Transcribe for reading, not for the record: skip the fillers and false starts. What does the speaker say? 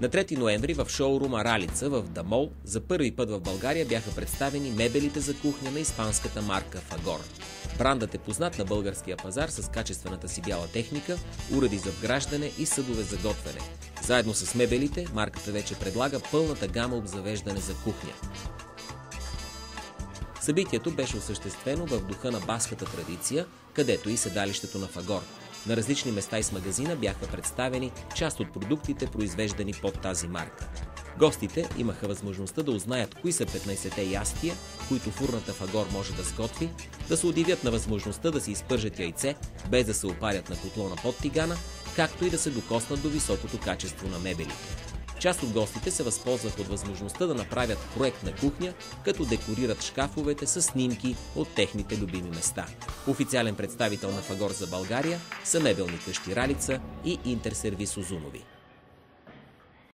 На 3 ноември в шоурума Ралица в Дамол за първи път в България бяха представени мебелите за кухня на испанската марка Фагор. Брандът е познат на българския пазар с качествената си бяла техника, уреди за вграждане и съдове за готвене. Заедно с мебелите, марката вече предлага пълната гама обзавеждане за кухня. Събитието беше осъществено в духа на баската традиция, където и седалището на Фагор. На различни места из магазина бяха представени част от продуктите, произвеждани под тази марка. Гостите имаха възможността да узнаят кои са 15-те ястия, които фурната Фагор може да сготви, да се удивят на възможността да си изпържат яйце, без да се опарят на котлона под тигана, както и да се докоснат до високото качество на мебелите. Част от гостите се възползваха от възможността да направят проект на кухня, като декорират шкафовете с снимки от техните любими места. Официален представител на Фагор за България са мебелни къщи Ралица и Интерсервис Узунови.